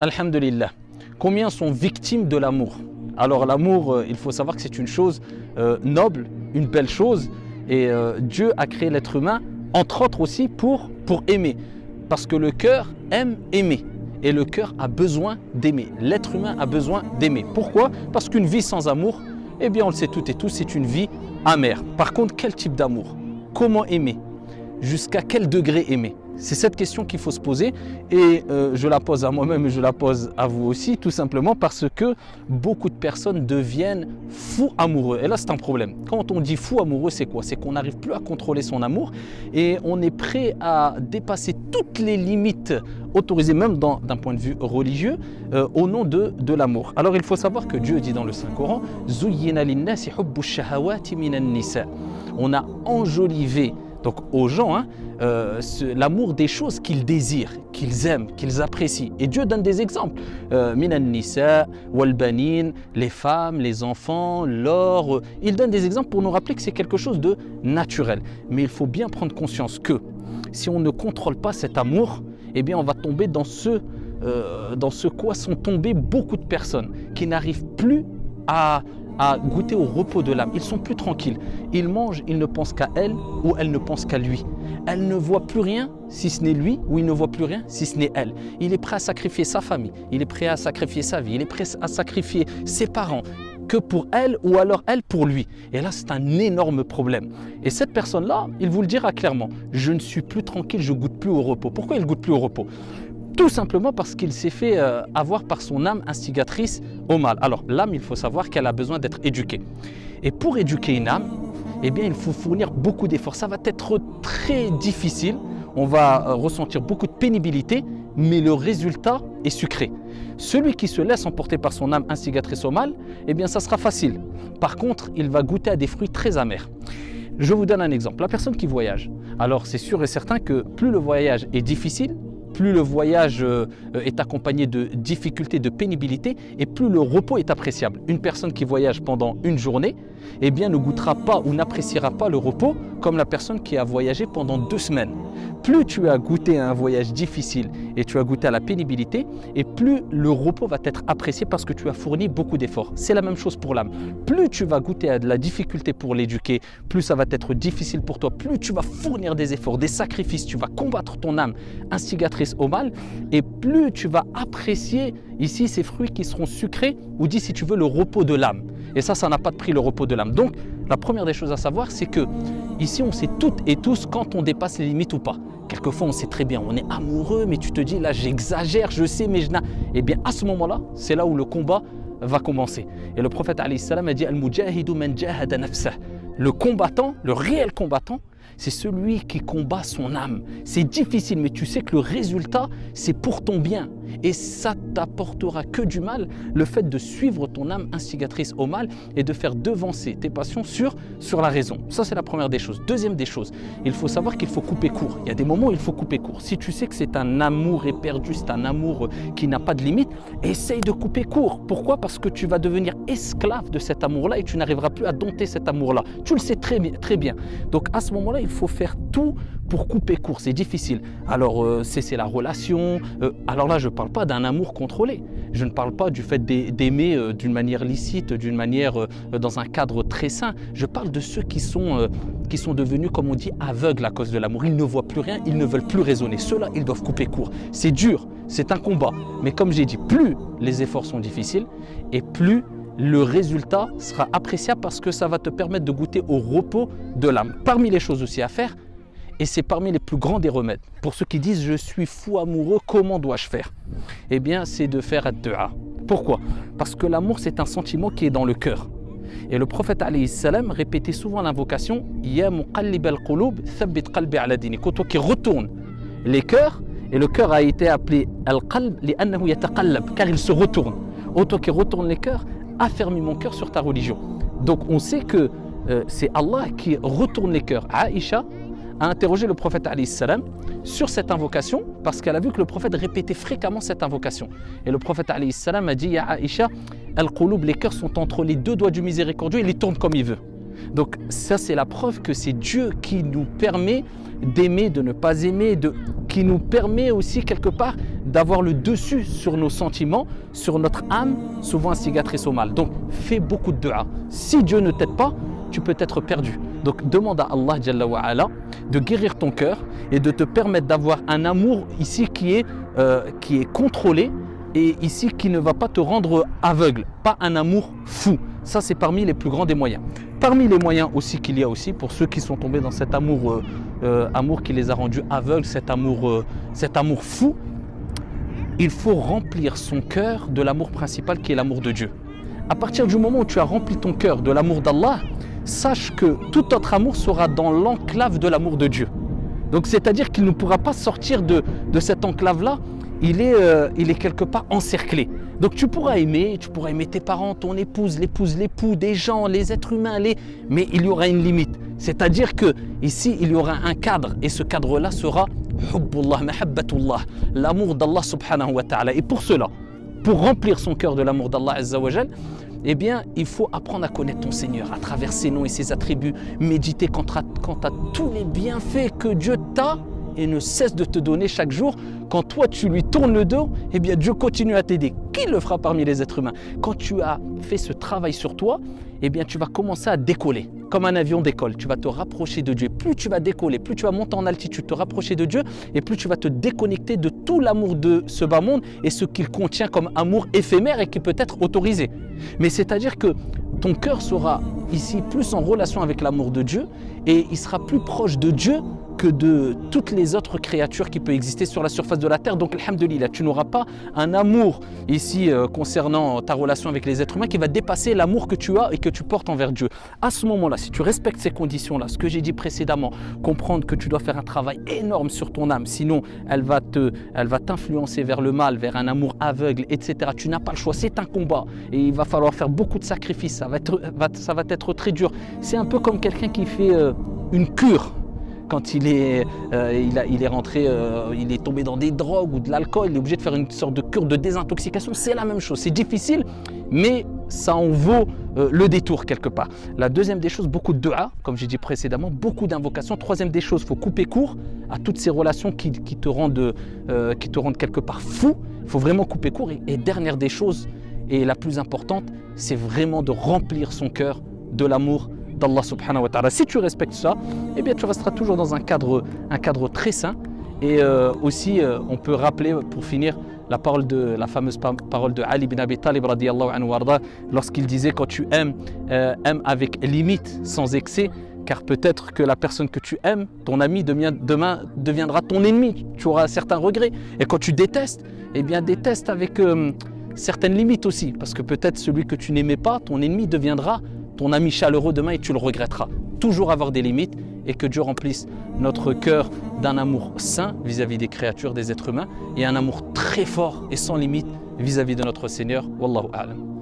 Alhamdulillah. Combien sont victimes de l'amour? Alors l'amour, il faut savoir que c'est une chose noble, une belle chose. Et Dieu a créé l'être humain, entre autres aussi, pour aimer. Parce que le cœur aime aimer. Et le cœur a besoin d'aimer. L'être humain a besoin d'aimer. Pourquoi? Parce qu'une vie sans amour, eh bien on le sait toutes et tous, c'est une vie amère. Par contre, quel type d'amour? Comment aimer? Jusqu'à quel degré aimer? C'est cette question qu'il faut se poser et je la pose à moi-même et je la pose à vous aussi, tout simplement parce que beaucoup de personnes deviennent fous amoureux. Et là, c'est un problème. Quand on dit fou amoureux, c'est quoi? C'est qu'on n'arrive plus à contrôler son amour et on est prêt à dépasser toutes les limites autorisées, même d'un point de vue religieux, au nom de l'amour. Alors, il faut savoir que Dieu dit dans le Saint-Coran « Zuyyina linnasi hubbu shahawati minan nisa » On a enjolivé donc aux gens l'amour des choses qu'ils désirent, qu'ils aiment, qu'ils apprécient. Et Dieu donne des exemples. Minan nisa, wal banin, les femmes, les enfants, l'or. Il donne des exemples pour nous rappeler que c'est quelque chose de naturel. Mais il faut bien prendre conscience que si on ne contrôle pas cet amour, eh bien on va tomber dans ce quoi sont tombées beaucoup de personnes qui n'arrivent plus à goûter au repos de l'âme. Ils sont plus tranquilles. Ils mangent, ils ne pensent qu'à elle ou elle ne pense qu'à lui. Elle ne voit plus rien si ce n'est lui ou il ne voit plus rien si ce n'est elle. Il est prêt à sacrifier sa famille, il est prêt à sacrifier sa vie, il est prêt à sacrifier ses parents que pour elle ou alors elle pour lui. Et là, c'est un énorme problème. Et cette personne-là, il vous le dira clairement, je ne suis plus tranquille, je ne goûte plus au repos. Pourquoi il ne goûte plus au repos? Tout simplement parce qu'il s'est fait avoir par son âme instigatrice au mal. Alors l'âme, il faut savoir qu'elle a besoin d'être éduquée. Et pour éduquer une âme, eh bien, il faut fournir beaucoup d'efforts. Ça va être très difficile, on va ressentir beaucoup de pénibilité, mais le résultat est sucré. Celui qui se laisse emporter par son âme instigatrice au mal, eh bien ça sera facile. Par contre, il va goûter à des fruits très amers. Je vous donne un exemple. La personne qui voyage, alors c'est sûr et certain que plus le voyage est difficile, plus le voyage est accompagné de difficultés, de pénibilité, et plus le repos est appréciable. Une personne qui voyage pendant une journée, eh bien, ne goûtera pas ou n'appréciera pas le repos comme la personne qui a voyagé pendant 2 semaines. Plus tu as goûté à un voyage difficile et tu as goûté à la pénibilité, et plus le repos va être apprécié parce que tu as fourni beaucoup d'efforts. C'est la même chose pour l'âme. Plus tu vas goûter à de la difficulté pour l'éduquer, plus ça va être difficile pour toi, plus tu vas fournir des efforts, des sacrifices, tu vas combattre ton âme instigatrice au mal, et plus tu vas apprécier ici ces fruits qui seront sucrés, ou dit si tu veux le repos de l'âme. Et ça n'a pas de prix, le repos de l'âme. Donc la première des choses à savoir, c'est que ici on sait toutes et tous quand on dépasse les limites ou pas. Quelquefois on sait très bien, on est amoureux, mais tu te dis là j'exagère, je sais, mais je n'ai. Eh bien à ce moment-là, c'est là où le combat va commencer. Et le prophète alayhi salam a dit Al-mujahidu man jahada nafsah. Le combattant, le réel combattant, c'est celui qui combat son âme. C'est difficile, mais tu sais que le résultat, c'est pour ton bien. Et ça t'apportera que du mal, le fait de suivre ton âme instigatrice au mal et de faire devancer tes passions sur la raison. Ça, c'est la première des choses. Deuxième des choses, il faut savoir qu'il faut couper court. Il y a des moments où il faut couper court. Si tu sais que c'est un amour éperdu, c'est un amour qui n'a pas de limite, essaye de couper court. Pourquoi? Parce que tu vas devenir esclave de cet amour-là et tu n'arriveras plus à dompter cet amour-là. Tu le sais très bien. Donc à ce moment-là, il faut faire tout pour couper court. C'est difficile. Alors cesser la relation. Alors là, je ne parle pas d'un amour contrôlé. Je ne parle pas du fait d'aimer d'une manière licite, d'une manière dans un cadre très sain. Je parle de ceux qui sont devenus, comme on dit, aveugles à cause de l'amour. Ils ne voient plus rien, ils ne veulent plus raisonner. Ceux-là, ils doivent couper court. C'est dur, c'est un combat. Mais comme j'ai dit, plus les efforts sont difficiles et plus le résultat sera appréciable parce que ça va te permettre de goûter au repos de l'âme. Parmi les choses aussi à faire, et c'est parmi les plus grands des remèdes, pour ceux qui disent « je suis fou amoureux, comment dois-je faire ?» Eh bien, c'est de faire ad-du'a. Pourquoi? Parce que l'amour, c'est un sentiment qui est dans le cœur. Et le prophète alayhi salam répétait souvent l'invocation « Ya muqallib al-qulub, thabbit qalbi ala dinik » toi qui retourne les cœurs, et le cœur a été appelé al-qalb li'annahu yataqallab, car il se retourne. Toi qui retourne les cœurs, affermis mon cœur sur ta religion. Donc on sait que c'est Allah qui retourne les cœurs. Aïcha a interrogé le prophète alayhi salam sur cette invocation parce qu'elle a vu que le prophète répétait fréquemment cette invocation. Et le prophète alayhi salam a dit Ya Aïcha, al-qulub, les cœurs sont entre les 2 doigts du miséricordieux, il les tourne comme il veut. Donc ça c'est la preuve que c'est Dieu qui nous permet d'aimer, de ne pas aimer, qui nous permet aussi quelque part d'avoir le dessus sur nos sentiments, sur notre âme, souvent instigatrice au mal. Donc fais beaucoup de dua. Si Dieu ne t'aide pas, tu peux être perdu. Donc demande à Allah Jalla wa Ala de guérir ton cœur et de te permettre d'avoir un amour ici qui est contrôlé et ici qui ne va pas te rendre aveugle, pas un amour fou. Ça c'est parmi les plus grands des moyens. Parmi les moyens aussi qu'il y a aussi pour ceux qui sont tombés dans cet amour, amour qui les a rendus aveugles, cet amour fou, il faut remplir son cœur de l'amour principal qui est l'amour de Dieu. À partir du moment où tu as rempli ton cœur de l'amour d'Allah, sache que tout autre amour sera dans l'enclave de l'amour de Dieu. Donc c'est-à-dire qu'il ne pourra pas sortir de cette enclave-là, il est quelque part encerclé. Donc tu pourras aimer tes parents, ton épouse, l'époux, des gens, les êtres humains, mais il y aura une limite. C'est-à-dire que ici il y aura un cadre et ce cadre-là sera Hubbullah, Mahabbatullah, l'amour d'Allah subhanahu wa ta'ala. Et pour cela, pour remplir son cœur de l'amour d'Allah azza wa jal, eh bien, il faut apprendre à connaître ton Seigneur à travers ses noms et ses attributs, méditer quant à tous les bienfaits que Dieu t'a et ne cesse de te donner chaque jour. Quand toi tu lui tournes le dos, eh bien Dieu continue à t'aider. Qui le fera parmi les êtres humains? Quand tu as fait ce travail sur toi, eh bien tu vas commencer à décoller. Comme un avion décolle, tu vas te rapprocher de Dieu. Plus tu vas décoller, plus tu vas monter en altitude, te rapprocher de Dieu, et plus tu vas te déconnecter de tout l'amour de ce bas monde et ce qu'il contient comme amour éphémère et qui peut être autorisé. Mais c'est-à-dire que ton cœur sera ici plus en relation avec l'amour de Dieu et il sera plus proche de Dieu que de toutes les autres créatures qui peuvent exister sur la surface de la terre. Donc, alhamdoulilah, tu n'auras pas un amour ici concernant ta relation avec les êtres humains qui va dépasser l'amour que tu as et que tu portes envers Dieu. À ce moment-là, si tu respectes ces conditions-là, ce que j'ai dit précédemment, comprendre que tu dois faire un travail énorme sur ton âme, sinon elle va t'influencer vers le mal, vers un amour aveugle, etc. Tu n'as pas le choix, c'est un combat et il va falloir faire beaucoup de sacrifices, ça va être très dur. C'est un peu comme quelqu'un qui fait une cure. Quand il est rentré, il est tombé dans des drogues ou de l'alcool, il est obligé de faire une sorte de cure de désintoxication. C'est la même chose, c'est difficile, mais ça en vaut le détour quelque part. La deuxième des choses, beaucoup de dua, comme j'ai dit précédemment, beaucoup d'invocations. Troisième des choses, il faut couper court à toutes ces relations qui te rendent quelque part fou. Il faut vraiment couper court. Et dernière des choses, et la plus importante, c'est vraiment de remplir son cœur de l'amour d'Allah subhanahu wa ta'ala. Si tu respectes ça, eh bien tu resteras toujours dans un cadre très sain. Et aussi, on peut rappeler pour finir la fameuse parole de Ali bin Abi Talib radiyallahu anhu warda, lorsqu'il disait quand tu aimes, aime avec limite, sans excès, car peut-être que la personne que tu aimes, ton ami, demain deviendra ton ennemi. Tu auras certains regrets. Et quand tu détestes, eh bien déteste avec certaines limites aussi, parce que peut-être celui que tu n'aimais pas, ton ennemi deviendra ton ami chaleureux demain et tu le regretteras. Toujours avoir des limites et que Dieu remplisse notre cœur d'un amour sain vis-à-vis des créatures, des êtres humains et un amour très fort et sans limite vis-à-vis de notre Seigneur. Wallahu a'lam.